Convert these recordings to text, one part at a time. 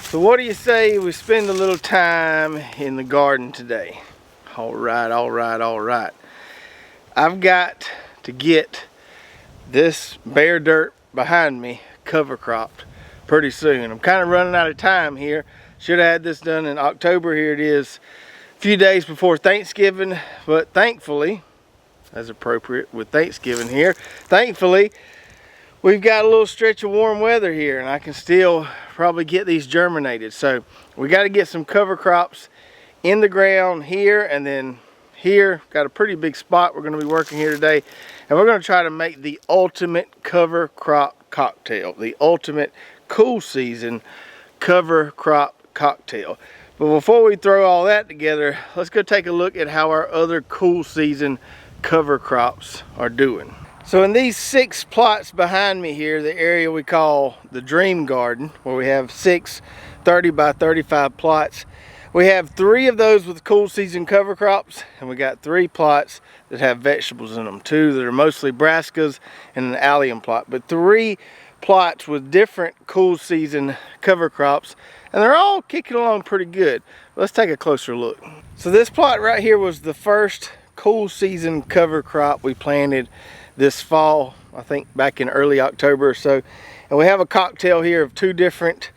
So what do you say we spend a little time in the garden today? All right, all right, all right. I've got to get this bare dirt behind me cover cropped pretty soon. I'm kind of running out of time here. Should have had this done in October. Here it is, a few days before Thanksgiving, but thankfully, as appropriate with Thanksgiving here, thankfully we've got a little stretch of warm weather here and I can still probably get these germinated. So we got to get some cover crops in the ground here, and then here got a pretty big spot we're going to be working here today, and we're going to try to make the ultimate cover crop cocktail, the ultimate cool season cover crop cocktail. But before we throw all that together, let's go take a look at how our other cool season cover crops are doing. So in these 6 plots behind me here, the area we call the Dream Garden, where we have 6 30 by 35 plots, we have 3 of those with cool season cover crops, and we got 3 plots that have vegetables in them. 2 that are mostly brassicas and an allium plot, but 3 plots with different cool season cover crops, and they're all kicking along pretty good. Let's take a closer look. So this plot right here was the first cool season cover crop we planted this fall, I think back in early October or so. And we have a cocktail here of 2 different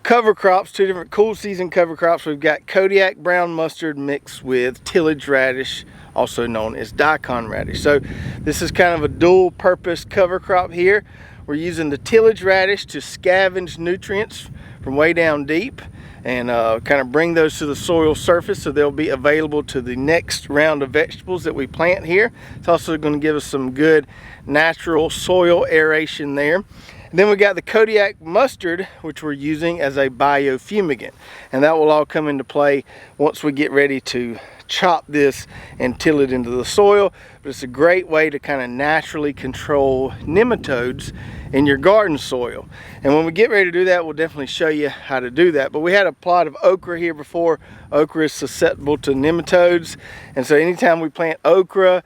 cover crops, 2 different cool season cover crops. We've got Kodiak brown mustard mixed with tillage radish, also known as Daikon radish. So this is kind of a dual purpose cover crop here. We're using the tillage radish to scavenge nutrients from way down deep and kind of bring those to the soil surface so they'll be available to the next round of vegetables that we plant here. It's also going to give us some good natural soil aeration there. And then we got the Kodiak mustard, which we're using as a biofumigant, and that will all come into play once we get ready to chop this and till it into the soil. But it's a great way to kind of naturally control nematodes in your garden soil. And when we get ready to do that, we'll definitely show you how to do that. But we had a plot of okra here before. Okra is susceptible to nematodes, and so anytime we plant okra,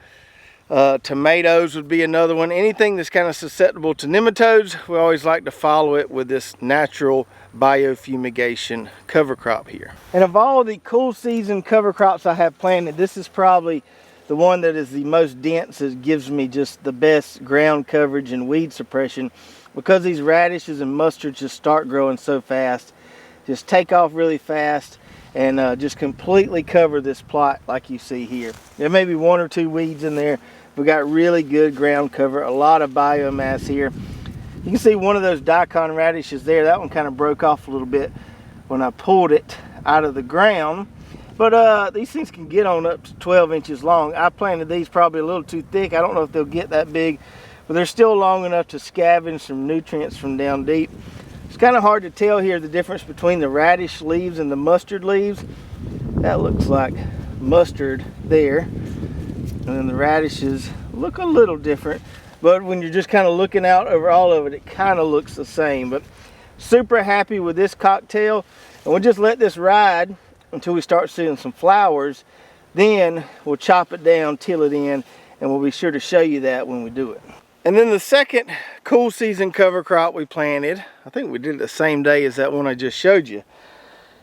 tomatoes would be another one. Anything that's kind of susceptible to nematodes, we always like to follow it with this natural biofumigation cover crop here. And of all the cool season cover crops I have planted, this is probably the one that is the most dense. It gives me just the best ground coverage and weed suppression, because these radishes and mustards just start growing so fast, just take off really fast, and just completely cover this plot like you see here. There may be 1 or 2 weeds in there. We got really good ground cover, a lot of biomass here. You can see one of those Daikon radishes there. That one kind of broke off a little bit when I pulled it out of the ground. But these things can get on up to 12 inches long. I planted these probably a little too thick. I don't know if they'll get that big, but they're still long enough to scavenge some nutrients from down deep. It's kind of hard to tell here the difference between the radish leaves and the mustard leaves. That looks like mustard there, and then the radishes look a little different, but when you're just kind of looking out over all of it, it kind of looks the same. But super happy with this cocktail, and we'll just let this ride until we start seeing some flowers. Then we'll chop it down, till it in, and we'll be sure to show you that when we do it. And then the second cool season cover crop we planted, I think we did it the same day as that one I just showed you,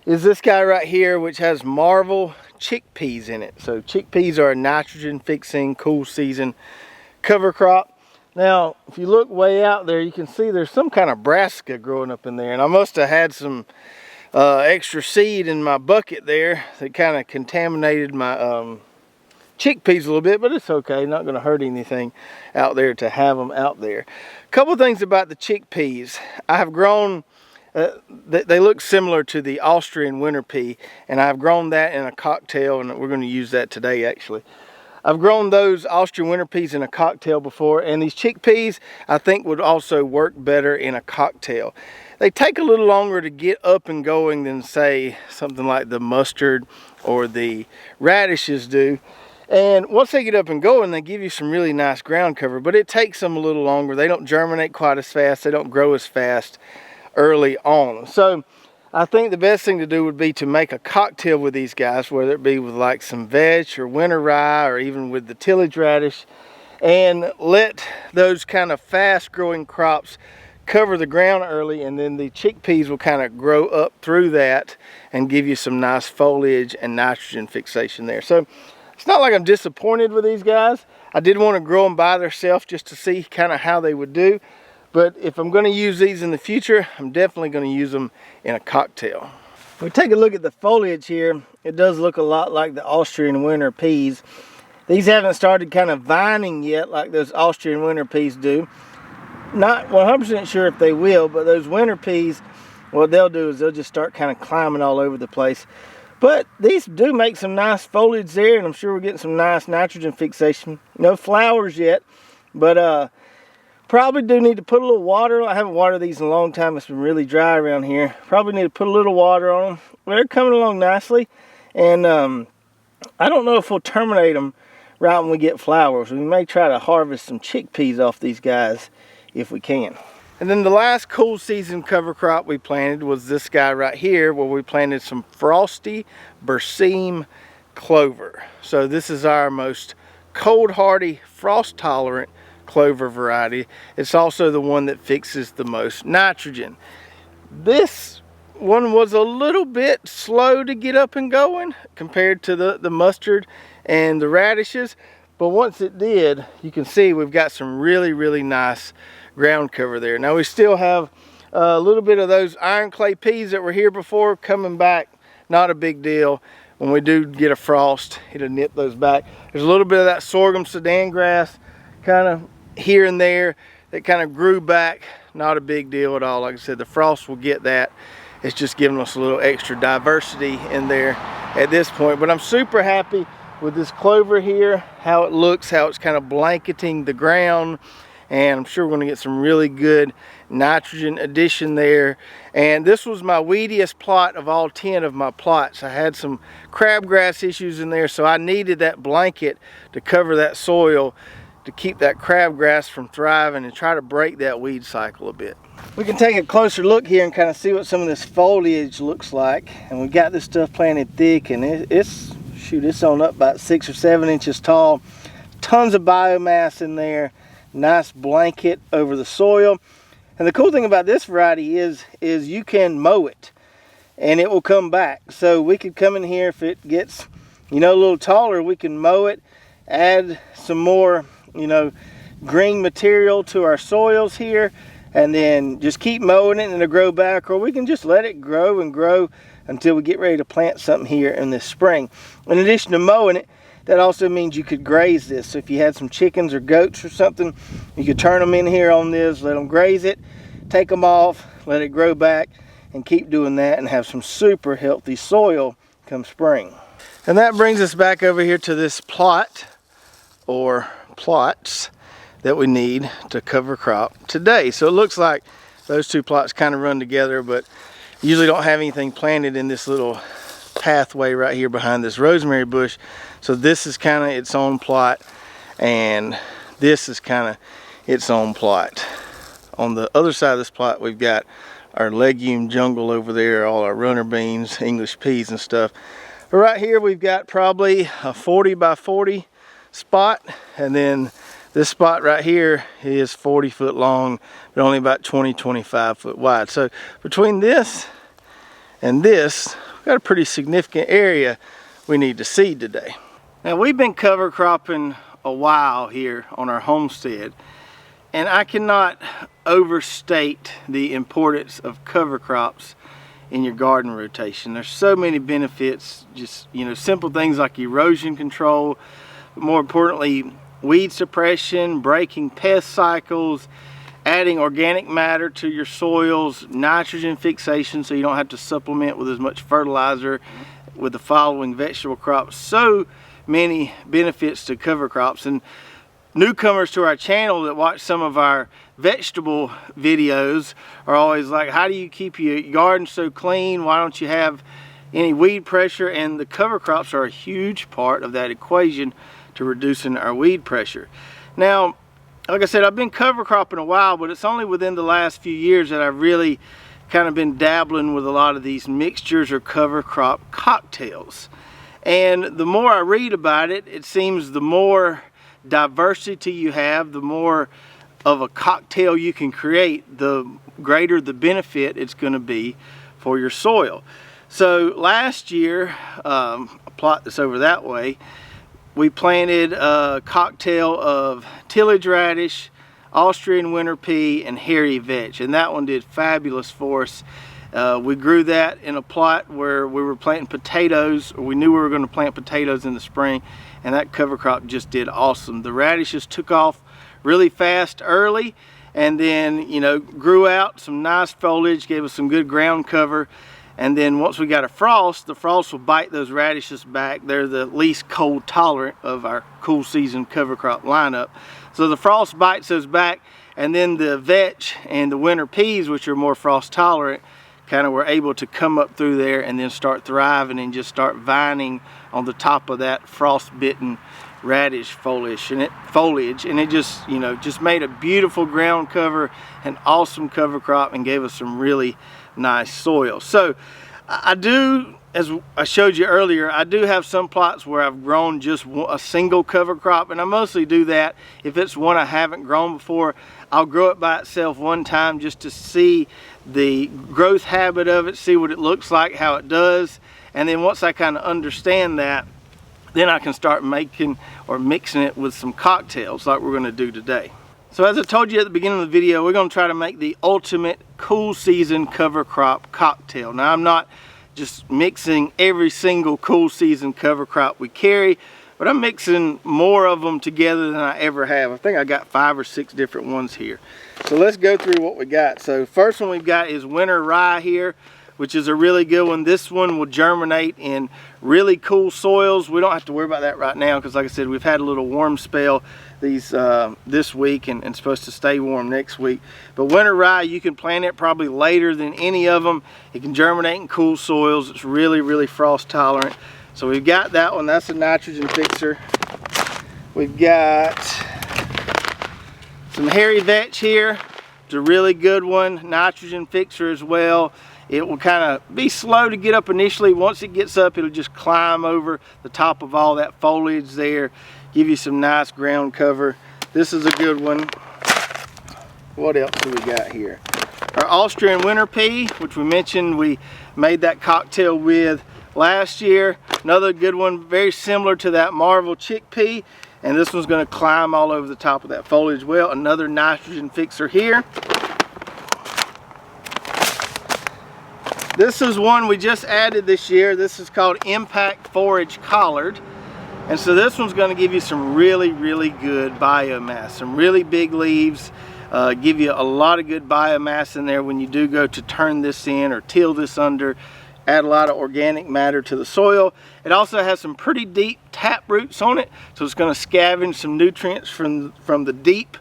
is this guy right here, which has Marvel chickpeas in it. So chickpeas are a nitrogen fixing cool season cover crop. Now, if you look way out there, you can see there's some kind of brassica growing up in there, and I must have had some extra seed in my bucket there that kind of contaminated my chickpeas a little bit, but it's okay, not going to hurt anything out there to have them out there. A couple things about the chickpeas. I have grown, they look similar to the Austrian Winter Pea, and I've grown that in a cocktail, and we're going to use that today actually. I've grown those Austrian Winter Peas in a cocktail before, and these chickpeas I think would also work better in a cocktail. They take a little longer to get up and going than, say, something like the mustard or the radishes do. And once they get up and going, they give you some really nice ground cover, but it takes them a little longer. They don't germinate quite as fast. They don't grow as fast early on. So I think the best thing to do would be to make a cocktail with these guys, whether it be with like some vetch or winter rye or even with the tillage radish, and let those kind of fast growing crops cover the ground early, and then the chickpeas will kind of grow up through that and give you some nice foliage and nitrogen fixation there. So it's not like I'm disappointed with these guys. I did want to grow them by themselves just to see kind of how they would do. But if I'm going to use these in the future, I'm definitely going to use them in a cocktail. If we take a look at the foliage here, it does look a lot like the Austrian Winter Peas. These haven't started kind of vining yet like those Austrian Winter Peas do. Not 100% sure if they will, but those winter peas, what they'll do is they'll just start kind of climbing all over the place. But these do make some nice foliage there, and I'm sure we're getting some nice nitrogen fixation. No flowers yet, but probably do need to put a little water. I haven't watered these in a long time. It's been really dry around here. Probably need to put a little water on them. But they're coming along nicely, and I don't know if we'll terminate them right when we get flowers. We may try to harvest some chickpeas off these guys if we can. And then the last cool season cover crop we planted was this guy right here, where we planted some frosty berseem clover. So this is our most cold hardy, frost tolerant clover variety. It's also the one that fixes the most nitrogen. This one was a little bit slow to get up and going compared to the mustard and the radishes, but once it did, you can see we've got some really nice ground cover there. Now we still have a little bit of those iron clay peas that were here before coming back. Not a big deal. When we do get a frost, it'll nip those back. There's a little bit of that sorghum Sudan grass kind of here and there that kind of grew back. Not a big deal at all. Like I said, the frost will get that. It's just giving us a little extra diversity in there at this point. But I'm super happy with this clover here, how it looks, how it's kind of blanketing the ground. And I'm sure we're going to get some really good nitrogen addition there. And this was my weediest plot of all 10 of my plots. I had some crabgrass issues in there, so I needed that blanket to cover that soil to keep that crabgrass from thriving and try to break that weed cycle a bit. We can take a closer look here and kind of see what some of this foliage looks like. And we got this stuff planted thick, and it's on up about 6 or 7 inches tall. Tons of biomass in there. Nice blanket over the soil. And the cool thing about this variety is you can mow it and it will come back. So we could come in here, if it gets a little taller, we can mow it, add some more green material to our soils here, and then just keep mowing it and it'll grow back. Or we can just let it grow and grow until we get ready to plant something here in this spring. In addition to mowing it, that also means you could graze this. So if you had some chickens or goats or something, you could turn them in here on this, let them graze it, take them off, let it grow back, and keep doing that and have some super healthy soil come spring. And that brings us back over here to this plot or plots that we need to cover crop today. So it looks like those two plots kind of run together, but usually don't have anything planted in this little pathway right here behind this rosemary bush. So this is kind of its own plot, and this is kind of its own plot. On the other side of this plot, we've got our legume jungle over there, all our runner beans, English peas and stuff. But right here we've got probably a 40 by 40 spot, and then this spot right here is 40 foot long, but only about 20-25 foot wide. So between this and this, we've got a pretty significant area we need to seed today. Now we've been cover cropping a while here on our homestead, and I cannot overstate the importance of cover crops in your garden rotation. There's so many benefits, just simple things like erosion control, but more importantly weed suppression, breaking pest cycles, adding organic matter to your soils, nitrogen fixation so you don't have to supplement with as much fertilizer with the following vegetable crops. So many benefits to cover crops. And newcomers to our channel that watch some of our vegetable videos are always like, how do you keep your garden so clean? Why don't you have any weed pressure? And the cover crops are a huge part of that equation to reducing our weed pressure. Now, like I said, I've been cover cropping a while, but it's only within the last few years that I've really kind of been dabbling with a lot of these mixtures or cover crop cocktails. And the more I read about it, it seems the more diversity you have, the more of a cocktail you can create, the greater the benefit it's going to be for your soil. So last year, I'll plot this over that way, we planted a cocktail of tillage radish, Austrian winter pea, and hairy vetch, and that one did fabulous for us. We grew that in a plot where we were planting potatoes, or we knew we were going to plant potatoes in the spring, and that cover crop just did awesome. The radishes took off really fast early, and then, you know, grew out some nice foliage, gave us some good ground cover. And then once we got a frost, the frost will bite those radishes back. They're the least cold tolerant of our cool season cover crop lineup. So the frost bites those back, and then the vetch and the winter peas, which are more frost tolerant, kind of were able to come up through there and then start thriving and just start vining on the top of that frost-bitten radish foliage, and it just, you know, just made a beautiful ground cover, an awesome cover crop, and gave us some really nice soil. So I do, as I showed you earlier, I do have some plots where I've grown just a single cover crop, and I mostly do that if it's one I haven't grown before. I'll grow it by itself one time just to see the growth habit of it, see what it looks like, how it does, and then once I kind of understand that, then I can start making or mixing it with some cocktails like we're going to do today. So as I told you at the beginning of the video, we're going to try to make the ultimate cool season cover crop cocktail. Now, I'm not just mixing every single cool season cover crop we carry, but I'm mixing more of them together than I ever have. I think I got 5 or 6 different ones here. So let's go through what we got. So first one we've got is winter rye here, which is a really good one. This one will germinate in really cool soils. We don't have to worry about that right now because, like I said, we've had a little warm spell this week and supposed to stay warm next week. But winter rye, you can plant it probably later than any of them. It can germinate in cool soils. It's really, really frost tolerant. So we've got that one. That's a nitrogen fixer. We've got some hairy vetch here. It's a really good one. Nitrogen fixer as well. It will kind of be slow to get up initially. Once it gets up, it'll just climb over the top of all that foliage there, give you some nice ground cover. This is a good one. What else do we got here? Our Austrian winter pea, which we mentioned we made that cocktail with last year. Another good one, very similar to that Marvel chickpea, and this one's going to climb all over the top of that foliage well. Another nitrogen fixer here. This is one we just added this year. This is called Impact Forage Collard. And so this one's going to give you some really, really good biomass. Some really big leaves. Give you a lot of good biomass in there when you do go to turn this in or till this under. Add a lot of organic matter to the soil. It also has some pretty deep tap roots on it. So it's going to scavenge some nutrients from the deep,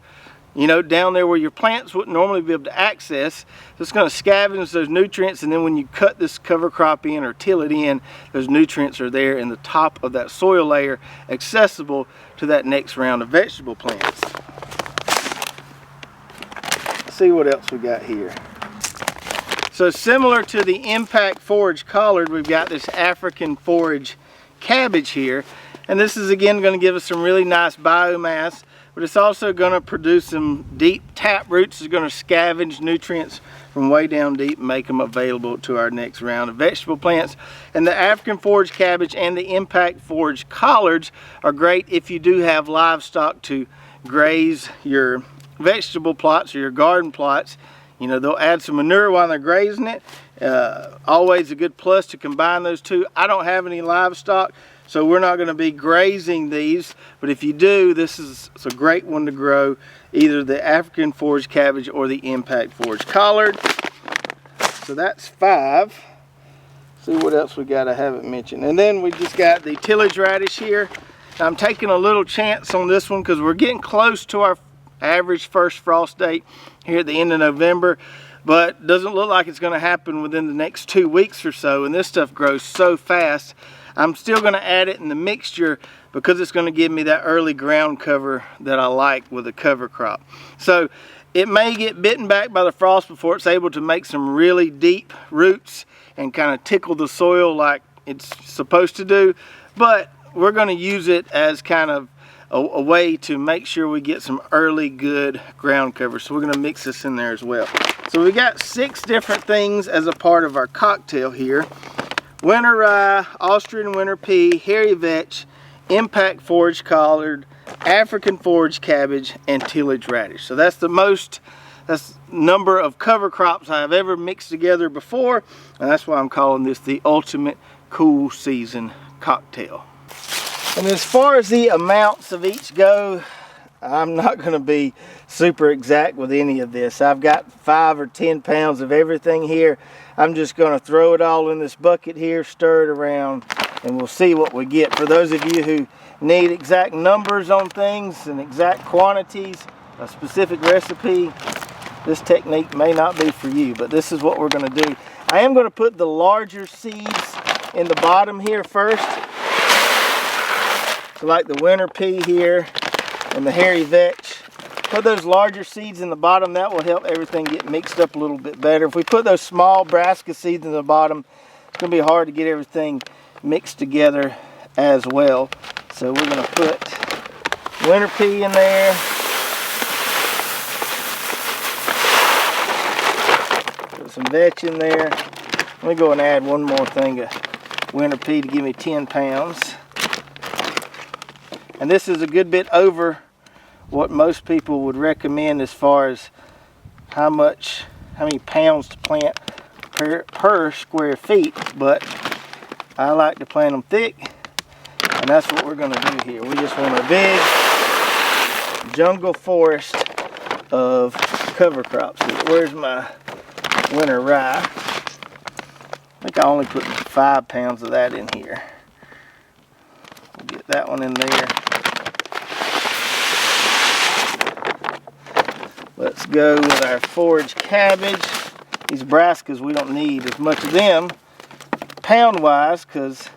you know, down there where your plants wouldn't normally be able to access. So it's going to scavenge those nutrients, and then when you cut this cover crop in or till it in, those nutrients are there in the top of that soil layer, accessible to that next round of vegetable plants. Let's see what else we got here. So similar to the Impact Forage Collard, we've got this African Forage Cabbage here, and this is again going to give us some really nice biomass. But it's also going to produce some deep tap roots. It's going to scavenge nutrients from way down deep and make them available to our next round of vegetable plants. And the African Forage Cabbage and the Impact Forage Collards are great if you do have livestock to graze your vegetable plots or your garden plots. You know, they'll add some manure while they're grazing it. Always a good plus to combine those two. I don't have any livestock, so we're not going to be grazing these, but if you do, this is a great one to grow, either the African Forage Cabbage or the Impact Forage Collard. So that's 5. See what else we got I haven't mentioned. And then we just got the Tillage Radish here. Now, I'm taking a little chance on this one because we're getting close to our average first frost date here at the end of November, but doesn't look like it's going to happen within the next 2 weeks or so, and this stuff grows so fast. I'm still going to add it in the mixture because it's going to give me that early ground cover that I like with a cover crop. So it may get bitten back by the frost before it's able to make some really deep roots and kind of tickle the soil like it's supposed to do, but we're going to use it as kind of a way to make sure we get some early good ground cover. So we're going to mix this in there as well. So we got 6 different things as a part of our cocktail here. Winter rye, Austrian winter pea, hairy vetch, impact forage collard, African forage cabbage, and tillage radish. So that's the number of cover crops I've ever mixed together before, and that's why I'm calling this the ultimate cool season cocktail. And as far as the amounts of each go, I'm not going to be super exact with any of this. I've got 5 or 10 pounds of everything here. I'm just going to throw it all in this bucket here, stir it around, and we'll see what we get. For those of you who need exact numbers on things and exact quantities, a specific recipe, this technique may not be for you, but this is what we're going to do. I am going to put the larger seeds in the bottom here first. So like the winter pea here and the hairy vetch. Put those larger seeds in the bottom. That will help everything get mixed up a little bit better. If we put those small brassica seeds in the bottom, it's going to be hard to get everything mixed together as well. So we're going to put winter pea in there. Put some vetch in there. Let me go and add one more thing of winter pea to give me 10 pounds. And this is a good bit over what most people would recommend as far as how many pounds to plant per square feet, but I like to plant them thick, and that's what we're going to do here. We just want a big jungle forest of cover crops. Where's my winter rye? I think I only put 5 pounds of that in here. We'll get that one in there. Let's go with our forage cabbage. These brassicas, we don't need as much of them pound-wise because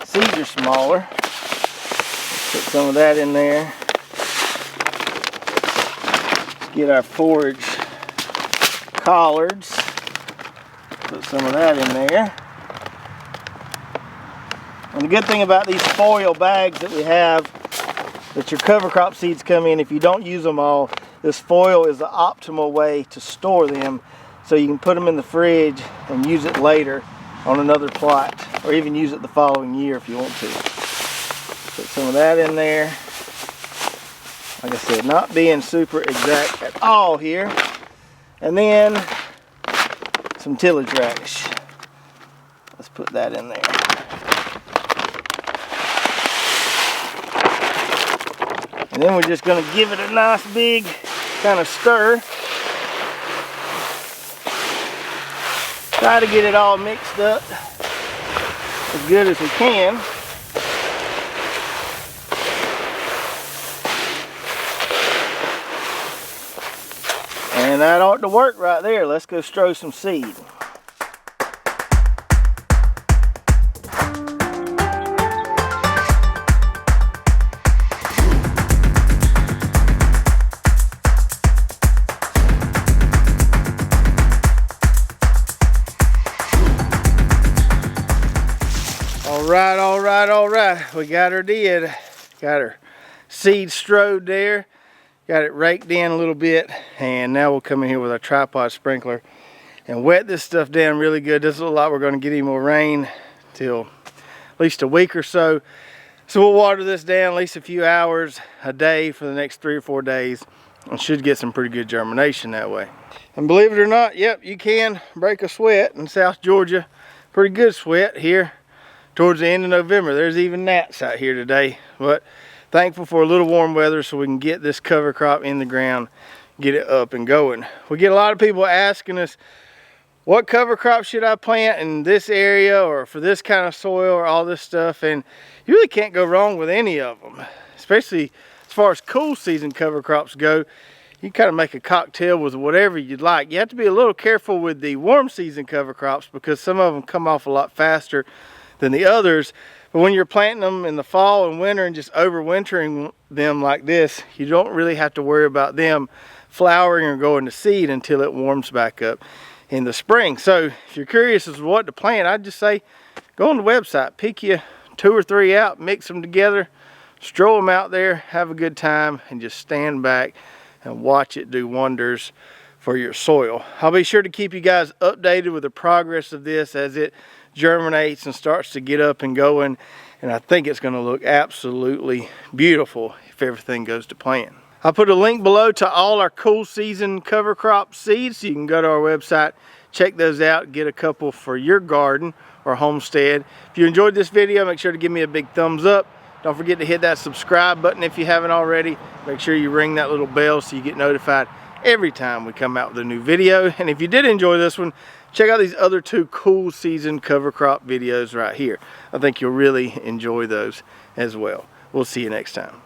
seeds are smaller. Put some of that in there. Let's get our forage collards. Put some of that in there. And the good thing about these foil bags that we have, that your cover crop seeds come in, if you don't use them all, this foil is the optimal way to store them, so you can put them in the fridge and use it later on another plot, or even use it the following year if you want to. Put some of that in there. Like I said, not being super exact at all here. And then some tillage radish. Let's put that in there. And then we're just going to give it a nice big kind of stir. Try to get it all mixed up as good as we can. And that ought to work right there. Let's go strow some seed. All right. We got her did. Got her seed strode there. Got it raked in a little bit. And now we'll come in here with our tripod sprinkler and wet this stuff down really good. Doesn't look like we're going to get any more rain till at least a week or so. So we'll water this down at least a few hours a day for the next 3 or 4 days. And should get some pretty good germination that way. And believe it or not, yep, you can break a sweat in South Georgia. Pretty good sweat here towards the end of November. There's even gnats out here today, but thankful for a little warm weather so we can get this cover crop in the ground, get it up and going. We get a lot of people asking us, what cover crop should I plant in this area or for this kind of soil or all this stuff, and you really can't go wrong with any of them, especially as far as cool season cover crops go. You kind of make a cocktail with whatever you'd like. You have to be a little careful with the warm season cover crops because some of them come off a lot faster than the others. But when you're planting them in the fall and winter and just overwintering them like this, you don't really have to worry about them flowering or going to seed until it warms back up in the spring. So if you're curious as to what to plant, I'd just say go on the website, pick you 2 or 3 out, mix them together, stroll them out there, have a good time, and just stand back and watch it do wonders for your soil. I'll be sure to keep you guys updated with the progress of this as it germinates and starts to get up and going, and I think it's going to look absolutely beautiful if everything goes to plan. I'll put a link below to all our cool season cover crop seeds, so you can go to our website, check those out, get a couple for your garden or homestead. If you enjoyed this video, make sure to give me a big thumbs up. Don't forget to hit that subscribe button if you haven't already. Make sure you ring that little bell so you get notified every time we come out with a new video. And if you did enjoy this one, check out these other 2 cool season cover crop videos right here. I think you'll really enjoy those as well. We'll see you next time.